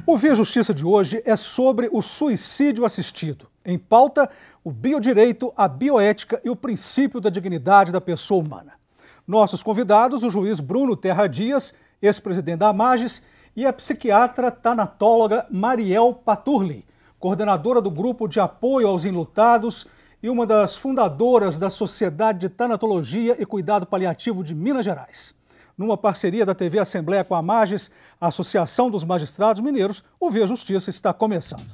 O Via Justiça de hoje é sobre o suicídio assistido. Em pauta, o biodireito, a bioética e o princípio da dignidade da pessoa humana. Nossos convidados, o juiz Bruno Terra Dias, ex-presidente da AMAGES, e a psiquiatra tanatóloga Mariel Paturli, coordenadora do Grupo de Apoio aos Enlutados e uma das fundadoras da Sociedade de Tanatologia e Cuidado Paliativo de Minas Gerais. Numa parceria da TV Assembleia com a AMAGES, a Associação dos Magistrados Mineiros, o Via Justiça está começando.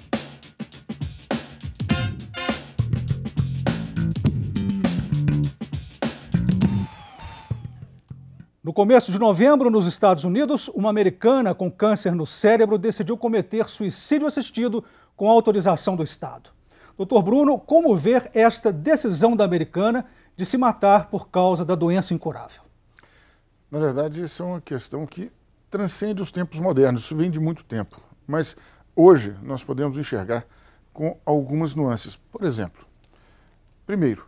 No começo de novembro, nos Estados Unidos, uma americana com câncer no cérebro decidiu cometer suicídio assistido com autorização do Estado. Doutor Bruno, como ver esta decisão da americana de se matar por causa da doença incurável? Na verdade, isso é uma questão que transcende os tempos modernos, isso vem de muito tempo. Mas hoje nós podemos enxergar com algumas nuances. Por exemplo, primeiro,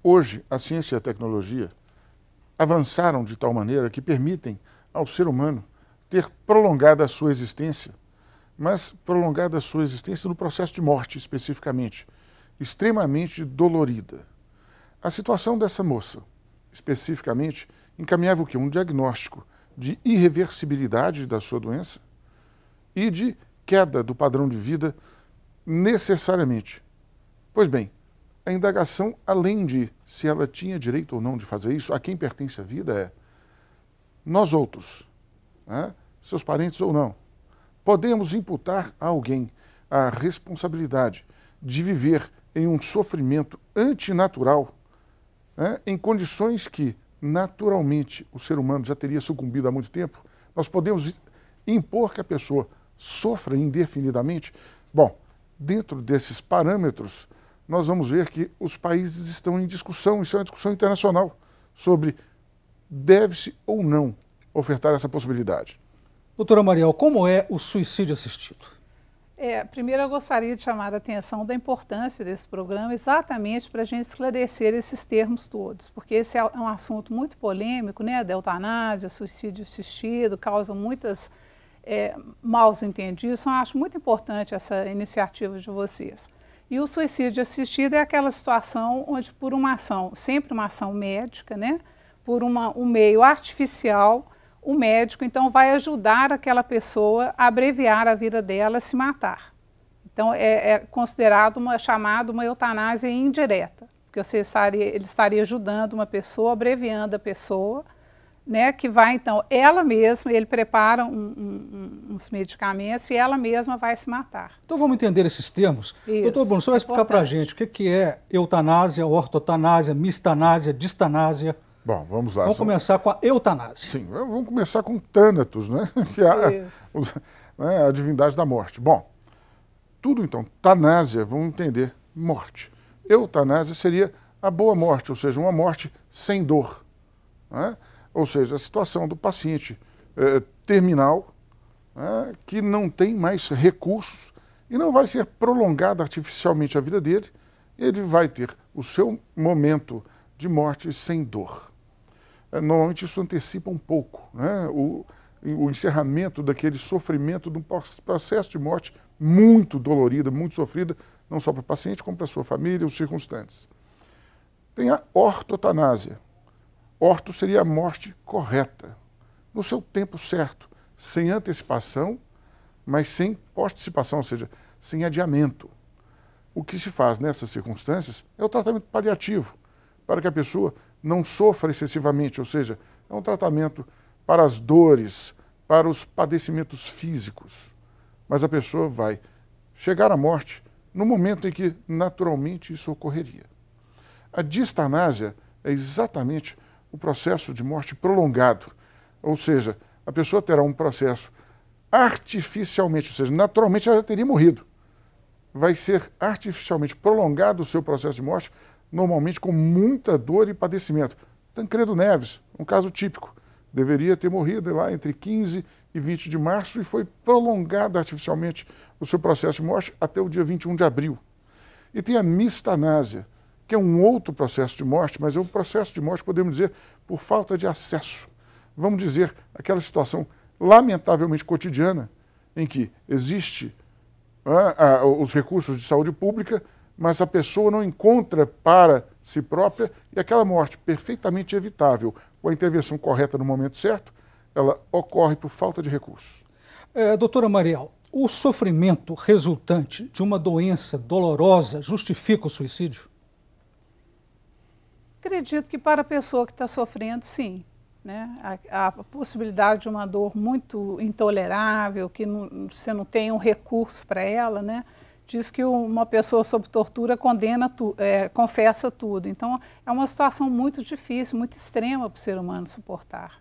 hoje a ciência e a tecnologia avançaram de tal maneira que permitem ao ser humano ter prolongada a sua existência, mas prolongada a sua existência no processo de morte especificamente, extremamente dolorida. A situação dessa moça, especificamente, encaminhava o quê? Um diagnóstico de irreversibilidade da sua doença e de queda do padrão de vida necessariamente. Pois bem, a indagação, além de se ela tinha direito ou não de fazer isso, a quem pertence a vida é nós outros, né? Seus parentes ou não, podemos imputar a alguém a responsabilidade de viver em um sofrimento antinatural, né? Em condições que naturalmente o ser humano já teria sucumbido há muito tempo. Nós podemos impor que a pessoa sofra indefinidamente? Bom, dentro desses parâmetros, nós vamos ver que os países estão em discussão, isso é uma discussão internacional, sobre deve-se ou não ofertar essa possibilidade. Doutora Mariel, como é o suicídio assistido? Primeiro eu gostaria de chamar a atenção da importância desse programa exatamente para a gente esclarecer esses termos todos, porque esse é um assunto muito polêmico, né? Da eutanásia, suicídio assistido, causa muitos maus entendidos, então eu acho muito importante essa iniciativa de vocês. E o suicídio assistido é aquela situação onde por uma ação, sempre uma ação médica, né? Por um meio artificial, o médico, então, vai ajudar aquela pessoa a abreviar a vida dela, a se matar. Então, é considerado chamado uma eutanásia indireta, porque ele estaria ajudando uma pessoa, abreviando a pessoa, né, que vai, então, ela mesma, ele prepara uns medicamentos e ela mesma vai se matar. Então, vamos entender esses termos. Isso, doutor Bruno, você vai explicar para a gente o que é eutanásia, ortotanásia, mistanásia, distanásia? Bom, vamos lá. Vamos começar com a eutanásia. Sim, vamos começar com Thanatos, né? Que é a divindade da morte. Bom, tudo então, tanásia, vamos entender, morte. Eutanásia seria a boa morte, ou seja, uma morte sem dor, né? Ou seja, a situação do paciente terminal, né, que não tem mais recursos e não vai ser prolongada artificialmente a vida dele, ele vai ter o seu momento de morte sem dor. Normalmente isso antecipa um pouco, né, o encerramento daquele sofrimento de um processo de morte muito dolorida, muito sofrida, não só para o paciente, como para a sua família e os circunstantes. Tem a ortotanásia. Orto seria a morte correta, no seu tempo certo, sem antecipação, mas sem posticipação, ou seja, sem adiamento. O que se faz nessas circunstâncias é o tratamento paliativo, para que a pessoa não sofra excessivamente, ou seja, é um tratamento para as dores, para os padecimentos físicos. Mas a pessoa vai chegar à morte no momento em que naturalmente isso ocorreria. A distanásia é exatamente o processo de morte prolongado, ou seja, a pessoa terá um processo artificialmente, ou seja, naturalmente ela já teria morrido. Vai ser artificialmente prolongado o seu processo de morte, normalmente com muita dor e padecimento. Tancredo Neves, um caso típico, deveria ter morrido lá entre 15 e 20 de março e foi prolongado artificialmente o seu processo de morte até o dia 21 de abril. E tem a mistanásia, que é um outro processo de morte, mas é um processo de morte, podemos dizer, por falta de acesso. Vamos dizer, aquela situação lamentavelmente cotidiana, em que existe os recursos de saúde pública, mas a pessoa não encontra para si própria, e aquela morte perfeitamente evitável, com a intervenção correta no momento certo, ela ocorre por falta de recursos. Doutora Mariel, o sofrimento resultante de uma doença dolorosa justifica o suicídio? Acredito que para a pessoa que está sofrendo, sim. Né? A possibilidade de uma dor muito intolerável, que você não tem um recurso para ela, né? Diz que uma pessoa sob tortura confessa tudo. Então, é uma situação muito difícil, muito extrema para o ser humano suportar.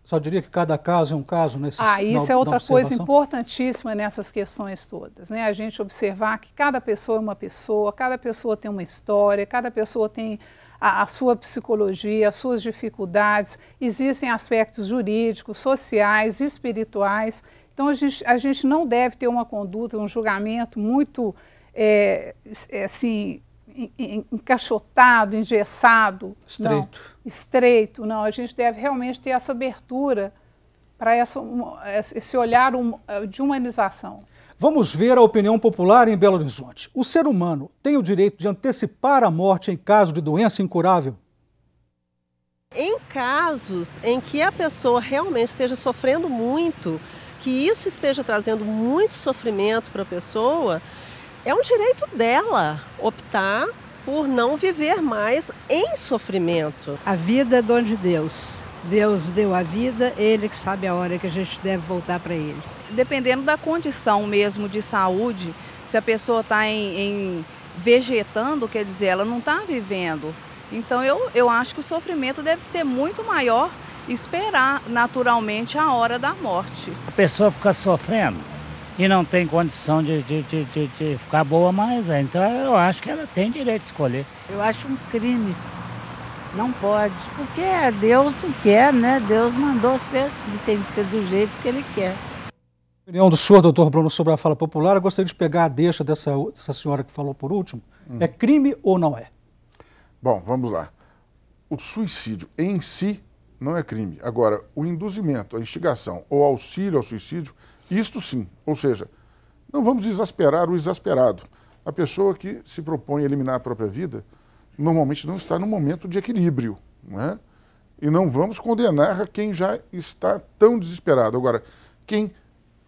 Só diria que cada caso é um caso nesse isso é outra coisa importantíssima nessas questões todas, né? A gente observar que cada pessoa é uma pessoa, cada pessoa tem uma história, cada pessoa tem a sua psicologia, as suas dificuldades, existem aspectos jurídicos, sociais, espirituais. Então, a gente não deve ter uma conduta, um julgamento muito assim, encaixotado, engessado. Estreito. Não, estreito, não. A gente deve realmente ter essa abertura para esse olhar de humanização. Vamos ver a opinião popular em Belo Horizonte. O ser humano tem o direito de antecipar a morte em caso de doença incurável? Em casos em que a pessoa realmente esteja sofrendo muito, que isso esteja trazendo muito sofrimento para a pessoa, é um direito dela optar por não viver mais em sofrimento. A vida é dom de Deus. Deus deu a vida, Ele que sabe a hora que a gente deve voltar para Ele. Dependendo da condição mesmo de saúde, se a pessoa está vegetando, quer dizer, ela não está vivendo. Então eu acho que o sofrimento deve ser muito maior, esperar naturalmente a hora da morte. A pessoa fica sofrendo e não tem condição de ficar boa mais, então eu acho que ela tem direito de escolher. Eu acho um crime. Não pode, porque Deus não quer, né? Deus mandou ser assim, tem que ser do jeito que Ele quer. Opinião do senhor, doutor Bruno, sobre a fala popular. Eu gostaria de pegar a deixa dessa senhora que falou por último. É crime ou não é? Bom, vamos lá. O suicídio em si não é crime. Agora, o induzimento, a instigação ou auxílio ao suicídio, isto sim. Ou seja, não vamos exasperar o exasperado. A pessoa que se propõe a eliminar a própria vida normalmente não está no momento de equilíbrio, não é? E não vamos condenar a quem já está tão desesperado. Agora, quem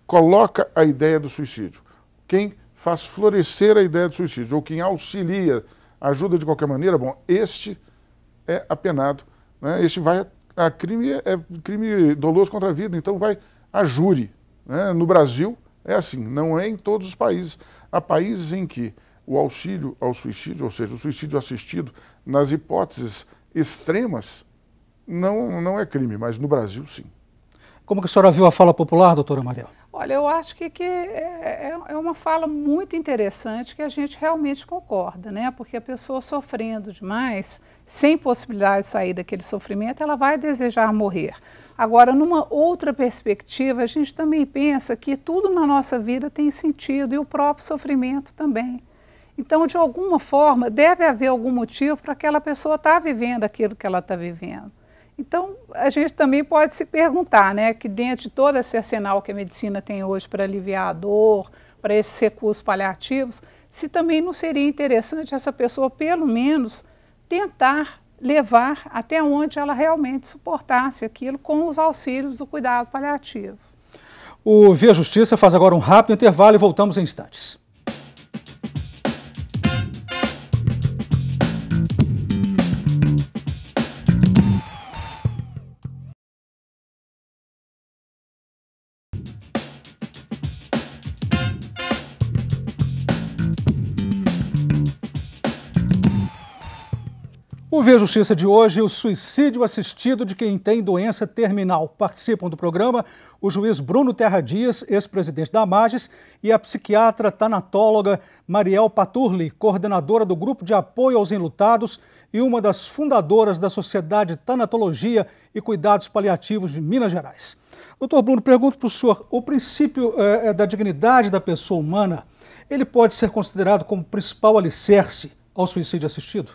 coloca a ideia do suicídio, quem faz florescer a ideia do suicídio, ou quem auxilia, ajuda de qualquer maneira, bom, este é apenado, né? Este vai a crime, é crime doloso contra a vida, então vai a júri, né? No Brasil é assim, não é em todos os países. Há países em que o auxílio ao suicídio, ou seja, o suicídio assistido, nas hipóteses extremas, não é crime, mas no Brasil, sim. Como que a senhora viu a fala popular, doutora Mariel? Olha, eu acho que é uma fala muito interessante que a gente realmente concorda, né? Porque a pessoa sofrendo demais, sem possibilidade de sair daquele sofrimento, ela vai desejar morrer. Agora, numa outra perspectiva, a gente também pensa que tudo na nossa vida tem sentido e o próprio sofrimento também. Então, de alguma forma, deve haver algum motivo para aquela pessoa estar vivendo aquilo que ela está vivendo. Então, a gente também pode se perguntar, né, que dentro de todo esse arsenal que a medicina tem hoje para aliviar a dor, para esses recursos paliativos, se também não seria interessante essa pessoa, pelo menos, tentar levar até onde ela realmente suportasse aquilo com os auxílios do cuidado paliativo. O Via Justiça faz agora um rápido intervalo e voltamos em instantes. O Via Justiça de hoje, o suicídio assistido de quem tem doença terminal. Participam do programa o juiz Bruno Terra Dias, ex-presidente da AMAGES, e a psiquiatra tanatóloga Mariel Paturli, coordenadora do Grupo de Apoio aos Enlutados e uma das fundadoras da Sociedade Tanatologia e Cuidados Paliativos de Minas Gerais. Doutor Bruno, pergunto para o senhor, o princípio da dignidade da pessoa humana, ele pode ser considerado como principal alicerce ao suicídio assistido?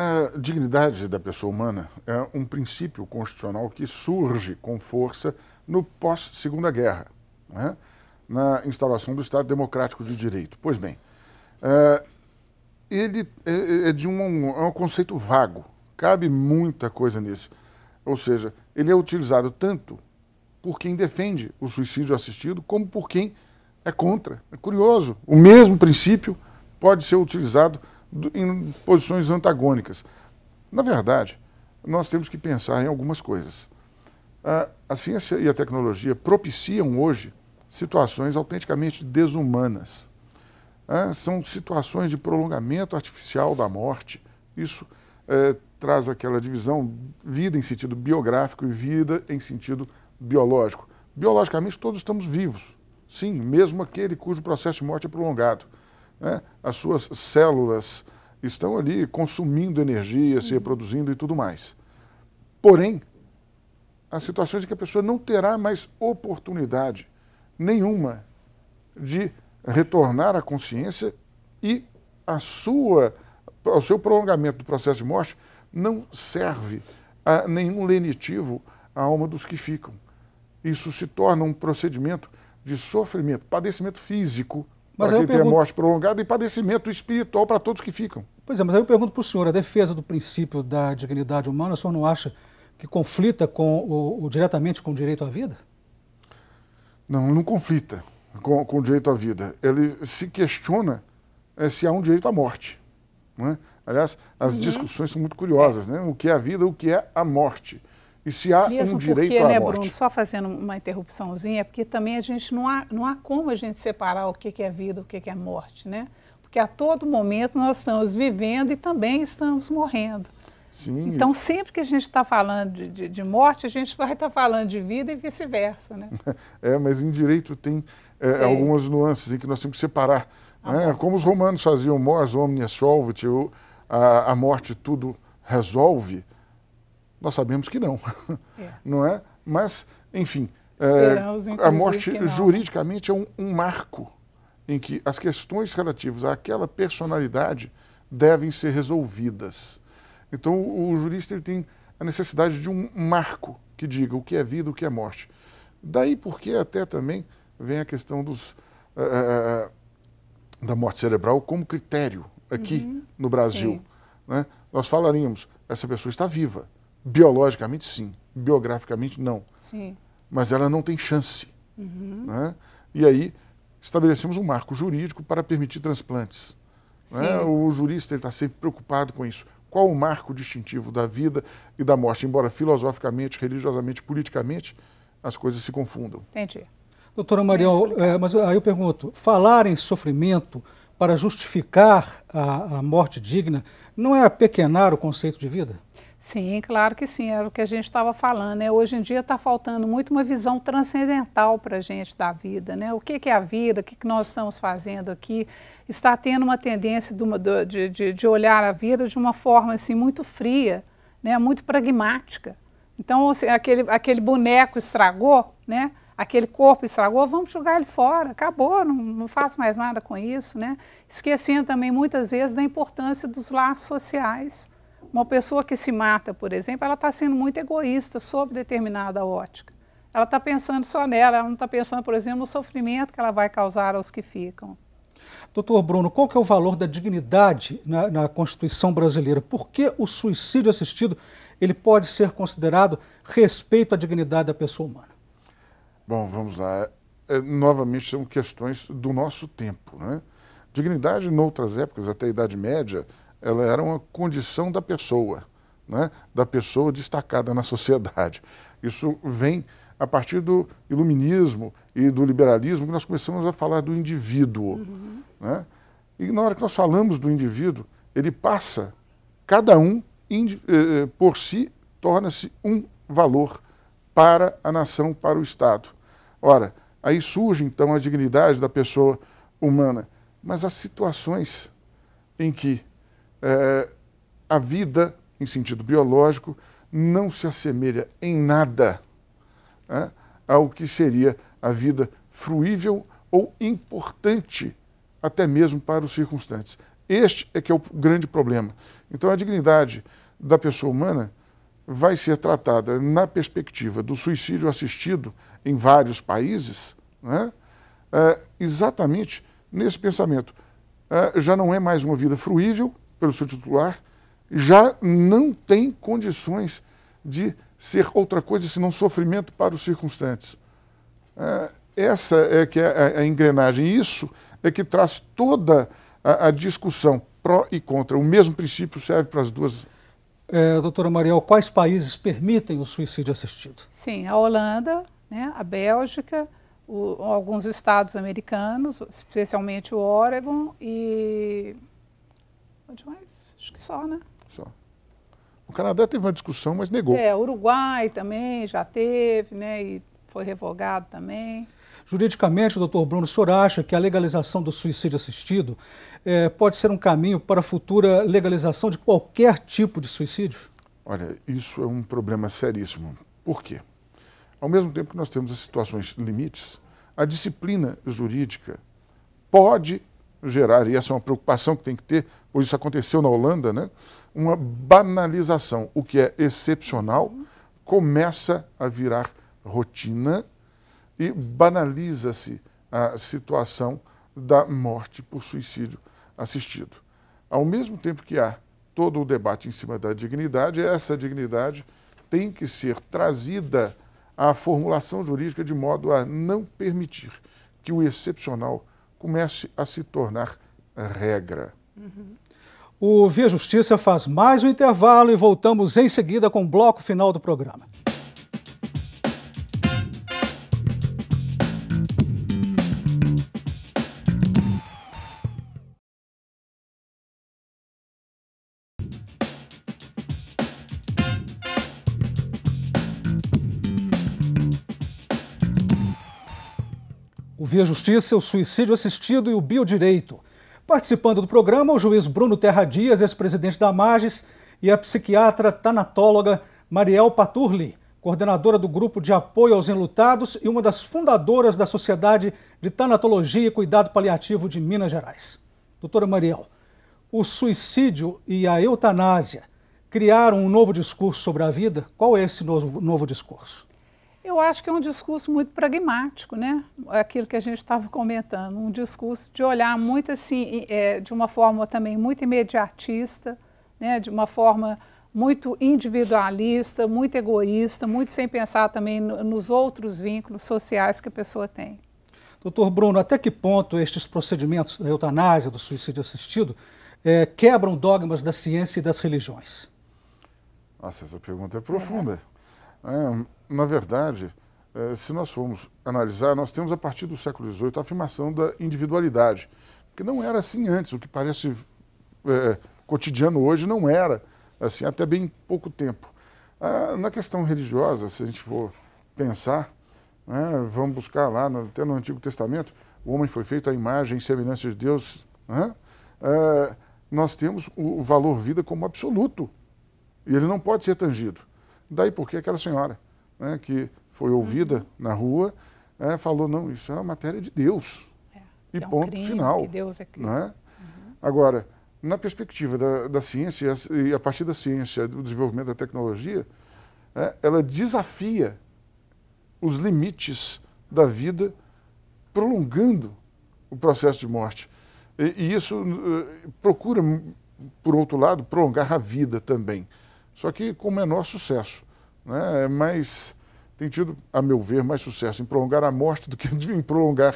A dignidade da pessoa humana é um princípio constitucional que surge com força no pós-Segunda Guerra. né, na instauração do Estado Democrático de Direito. Pois bem, ele é de um conceito vago, cabe muita coisa nisso. Ou seja, ele é utilizado tanto por quem defende o suicídio assistido como por quem é contra. É curioso, o mesmo princípio pode ser utilizado em posições antagônicas. Na verdade, nós temos que pensar em algumas coisas. A ciência e a tecnologia propiciam hoje situações autenticamente desumanas. São situações de prolongamento artificial da morte. Isso traz aquela divisão vida em sentido biográfico e vida em sentido biológico. Biologicamente, todos estamos vivos. Sim, mesmo aquele cujo processo de morte é prolongado. As suas células estão ali consumindo energia, se reproduzindo e tudo mais. Porém, há situações em que a pessoa não terá mais oportunidade nenhuma de retornar à consciência e ao seu prolongamento do processo de morte não serve a nenhum lenitivo à alma dos que ficam. Isso se torna um procedimento de sofrimento, padecimento físico para quem tem a morte prolongada e padecimento espiritual para todos que ficam. Pois é, mas aí eu pergunto para o senhor, a defesa do princípio da dignidade humana, o senhor não acha que conflita diretamente com o direito à vida? Não conflita com o direito à vida. Ele se questiona se há um direito à morte. Não é? Aliás, as discussões são muito curiosas, né? O que é a vida, o que é a morte. E se há um direito à morte. Bruno, só fazendo uma interrupçãozinha, porque também a gente não há como a gente separar o que é vida, o que é morte, né? Porque a todo momento nós estamos vivendo e também estamos morrendo. Sim. Então, sempre que a gente está falando de morte, a gente vai estar falando de vida e vice-versa, né? Mas em direito tem algumas nuances em que nós temos que separar. Como os romanos faziam mors omnia solvet, a morte tudo resolve, nós sabemos que não. Não é? Mas, enfim, a morte juridicamente é um marco em que as questões relativas àquela personalidade devem ser resolvidas. Então, o jurista ele tem a necessidade de um marco que diga o que é vida, o que é morte. Daí porque até também vem a questão da morte cerebral como critério aqui no Brasil. Né? Nós falaríamos, essa pessoa está viva. Biologicamente, sim. Biograficamente, não. Sim. Mas ela não tem chance. Né? E aí, estabelecemos um marco jurídico para permitir transplantes. Né? O jurista está sempre preocupado com isso. Qual o marco distintivo da vida e da morte? Embora filosoficamente, religiosamente, politicamente, as coisas se confundam. Entendi. Doutora Marião, mas aí eu pergunto, falar em sofrimento para justificar a morte digna não é apequenar o conceito de vida? Sim, claro que sim, era o que a gente estava falando, né? Hoje em dia está faltando muito uma visão transcendental para a gente da vida, né? O que é a vida, o que nós estamos fazendo aqui, está tendo uma tendência de olhar a vida de uma forma assim, muito fria, né? Muito pragmática. Então, assim, aquele boneco estragou, né? Aquele corpo estragou, vamos jogar ele fora, acabou, não faço mais nada com isso, né? Esquecendo também muitas vezes da importância dos laços sociais. Uma pessoa que se mata, por exemplo, ela está sendo muito egoísta sob determinada ótica. Ela está pensando só nela, ela não está pensando, por exemplo, no sofrimento que ela vai causar aos que ficam. Doutor Bruno, qual que é o valor da dignidade na Constituição brasileira? Por que o suicídio assistido ele pode ser considerado respeito à dignidade da pessoa humana? Bom, vamos lá. Novamente, são questões do nosso tempo, né? Dignidade, em outras épocas, até a Idade Média, ela era uma condição da pessoa, né? Da pessoa destacada na sociedade. Isso vem a partir do iluminismo e do liberalismo, que nós começamos a falar do indivíduo. Né? E na hora que nós falamos do indivíduo, ele passa, cada um por si, torna-se um valor para a nação, para o Estado. Ora, aí surge então a dignidade da pessoa humana, mas há situações em que a vida, em sentido biológico, não se assemelha em nada ao que seria a vida fruível ou importante, até mesmo para os circunstantes. Este é que é o grande problema. Então, a dignidade da pessoa humana vai ser tratada na perspectiva do suicídio assistido em vários países, né? Exatamente nesse pensamento. Já não é mais uma vida fruível pelo seu titular, já não tem condições de ser outra coisa senão sofrimento para os circunstantes. Essa é que é a engrenagem. Isso é que traz toda a discussão pró e contra. O mesmo princípio serve para as duas. Doutora Mariel, quais países permitem o suicídio assistido? Sim, a Holanda, né, a Bélgica, alguns estados americanos, especialmente o Oregon e... onde mais? Acho que só, né? Só. O Canadá teve uma discussão, mas negou. O Uruguai também já teve, né, e foi revogado também. Juridicamente, doutor Bruno, o senhor acha que a legalização do suicídio assistido pode ser um caminho para a futura legalização de qualquer tipo de suicídio? Olha, isso é um problema seríssimo. Por quê? Ao mesmo tempo que nós temos as situações limites, a disciplina jurídica pode gerar, e essa é uma preocupação que tem que ter, pois isso aconteceu na Holanda, né? Uma banalização. O que é excepcional começa a virar rotina e banaliza-se a situação da morte por suicídio assistido. Ao mesmo tempo que há todo o debate em cima da dignidade, essa dignidade tem que ser trazida à formulação jurídica de modo a não permitir que o excepcional comece a se tornar regra. O Via Justiça faz mais um intervalo e voltamos em seguida com o bloco final do programa. O Via Justiça, o suicídio assistido e o biodireito. Participando do programa, o juiz Bruno Terra Dias, ex-presidente da Magis, e a psiquiatra tanatóloga Mariel Paturli, coordenadora do Grupo de Apoio aos Enlutados e uma das fundadoras da Sociedade de Tanatologia e Cuidado Paliativo de Minas Gerais. Doutora Mariel, o suicídio e a eutanásia criaram um novo discurso sobre a vida? Qual é esse novo discurso? Eu acho que é um discurso muito pragmático, né? Aquilo que a gente estava comentando, um discurso de olhar muito assim, de uma forma também muito imediatista, né? De uma forma muito individualista, muito egoísta, muito sem pensar também nos outros vínculos sociais que a pessoa tem. Doutor Bruno, até que ponto estes procedimentos da eutanásia, do suicídio assistido, quebram dogmas da ciência e das religiões? Nossa, essa pergunta é profunda. Na verdade, se nós formos analisar, nós temos a partir do século XVIII a afirmação da individualidade, que não era assim antes, o que parece cotidiano hoje não era assim até bem pouco tempo. Na questão religiosa, se a gente for pensar, vamos buscar lá, até no Antigo Testamento, o homem foi feito à imagem e semelhança de Deus, nós temos o valor vida como absoluto, e ele não pode ser tangido. Daí porque aquela senhora, que foi ouvida na rua, falou, não, isso é uma matéria de Deus. E ponto final. Que Deus é crime. Agora, na perspectiva da ciência, e a partir da ciência, do desenvolvimento da tecnologia, ela desafia os limites da vida, prolongando o processo de morte. E isso procura, por outro lado, prolongar a vida também. Só que com menor sucesso. Mas tem tido, a meu ver, mais sucesso em prolongar a morte do que em prolongar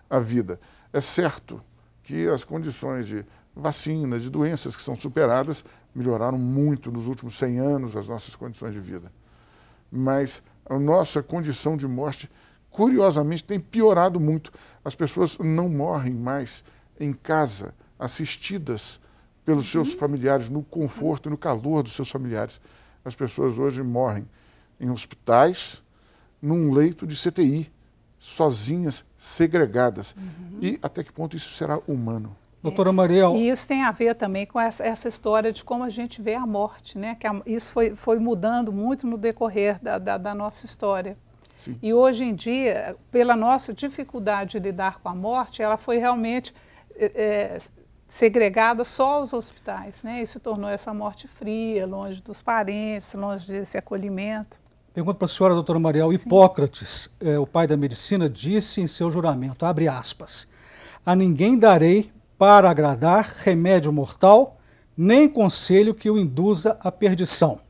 a vida. É certo que as condições de vacinas, de doenças que são superadas, melhoraram muito nos últimos 100 anos as nossas condições de vida. Mas a nossa condição de morte, curiosamente, tem piorado muito. As pessoas não morrem mais em casa, assistidas pelos seus familiares, no conforto e no calor dos seus familiares. As pessoas hoje morrem em hospitais, num leito de CTI, sozinhas, segregadas. E até que ponto isso será humano? Doutora Mariel... E isso tem a ver também com essa história de como a gente vê a morte, né? Que isso foi mudando muito no decorrer da nossa história. Sim. E hoje em dia, pela nossa dificuldade de lidar com a morte, ela foi realmente segregada só aos hospitais, né? E se tornou essa morte fria, longe dos parentes, longe desse acolhimento. Pergunto para a senhora, doutora Mariel, Hipócrates, o pai da medicina, disse em seu juramento, abre aspas, a ninguém darei para agradar remédio mortal, nem conselho que o induza à perdição.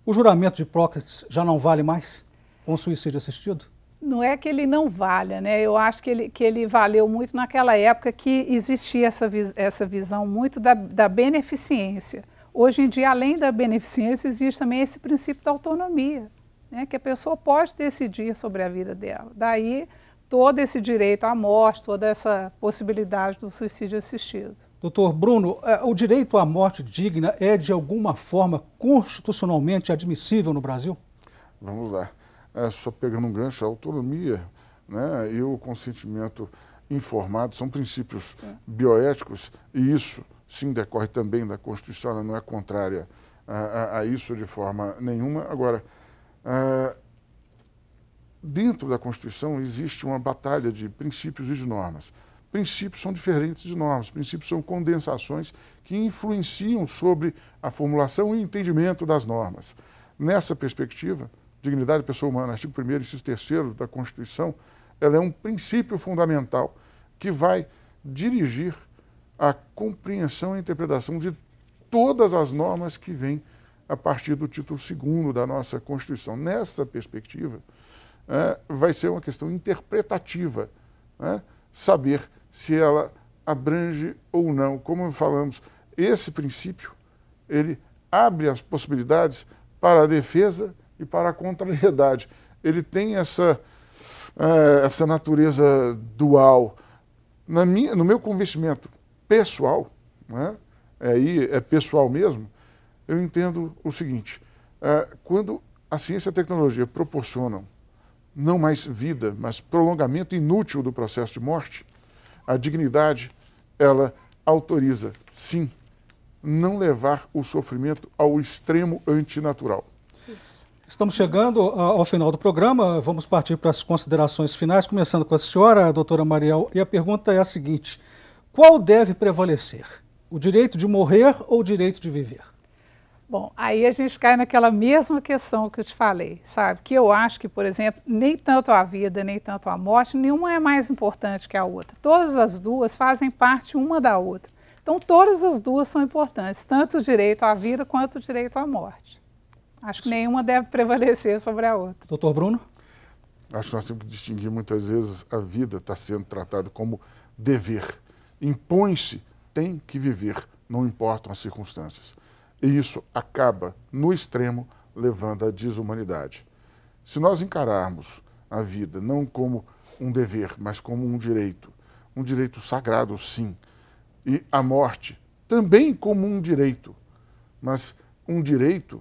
O juramento de Hipócrates já não vale mais com o suicídio assistido? Não é que ele não valha, né? Eu acho que ele valeu muito naquela época que existia essa visão muito da beneficência. Hoje em dia, além da beneficência, existe também esse princípio da autonomia, né? Que a pessoa pode decidir sobre a vida dela. Daí, todo esse direito à morte, toda essa possibilidade do suicídio assistido. Doutor Bruno, o direito à morte digna é, de alguma forma, constitucionalmente admissível no Brasil? Vamos lá. Só pegando um gancho, a autonomia, né, e o consentimento informado são princípios bioéticos, e isso, sim, decorre também da Constituição, ela não é contrária a isso de forma nenhuma. Agora, dentro da Constituição existe uma batalha de princípios e de normas. Princípios são diferentes de normas, princípios são condensações que influenciam sobre a formulação e entendimento das normas. Nessa perspectiva, dignidade da pessoa humana, artigo 1º, inciso 3º da Constituição, ela é um princípio fundamental que vai dirigir a compreensão e interpretação de todas as normas que vêm a partir do título 2º da nossa Constituição. Nessa perspectiva, vai ser uma questão interpretativa, né? Saber se ela abrange ou não. Como falamos, esse princípio, ele abre as possibilidades para a defesa e para a contrariedade. Ele tem essa natureza dual. No meu convencimento pessoal, né, aí é pessoal mesmo, eu entendo o seguinte, quando a ciência e a tecnologia proporcionam não mais vida, mas prolongamento inútil do processo de morte, a dignidade, ela autoriza, sim, não levar o sofrimento ao extremo antinatural. Estamos chegando ao final do programa, vamos partir para as considerações finais, começando com a senhora, a doutora Mariel, e a pergunta é a seguinte, qual deve prevalecer, o direito de morrer ou o direito de viver? Bom, aí a gente cai naquela mesma questão que eu te falei, sabe? Que eu acho que, por exemplo, nem tanto a vida, nem tanto a morte, nenhuma é mais importante que a outra. Todas as duas fazem parte uma da outra. Então, todas as duas são importantes, tanto o direito à vida quanto o direito à morte. Acho que nenhuma deve prevalecer sobre a outra. Doutor Bruno? Acho que nós temos que distinguir muitas vezes a vida está sendo tratada como dever. Impõe-se, tem que viver, não importam as circunstâncias. E isso acaba, no extremo, levando à desumanidade. Se nós encararmos a vida não como um dever, mas como um direito sagrado, sim, e a morte também como um direito, mas um direito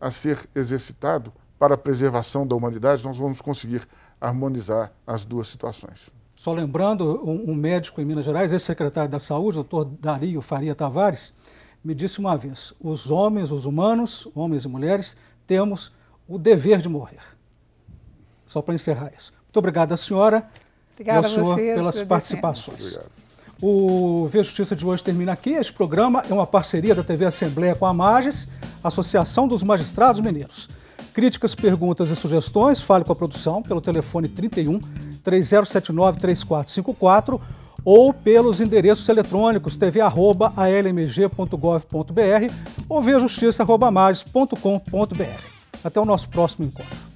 a ser exercitado para a preservação da humanidade, nós vamos conseguir harmonizar as duas situações. Só lembrando, um médico em Minas Gerais, ex-secretário da Saúde, doutor Dario Faria Tavares, me disse uma vez, os homens, os humanos, homens e mulheres, temos o dever de morrer. Só para encerrar isso. Muito obrigado à senhora e ao senhor pelas participações. Obrigado. O Vê Justiça de hoje termina aqui. Este programa é uma parceria da TV Assembleia com a MAGES, Associação dos Magistrados Mineiros. Críticas, perguntas e sugestões, fale com a produção pelo telefone 31 3079 3454 ou pelos endereços eletrônicos tv@almg.gov.br ou vejustiça@mages.com.br. Até o nosso próximo encontro.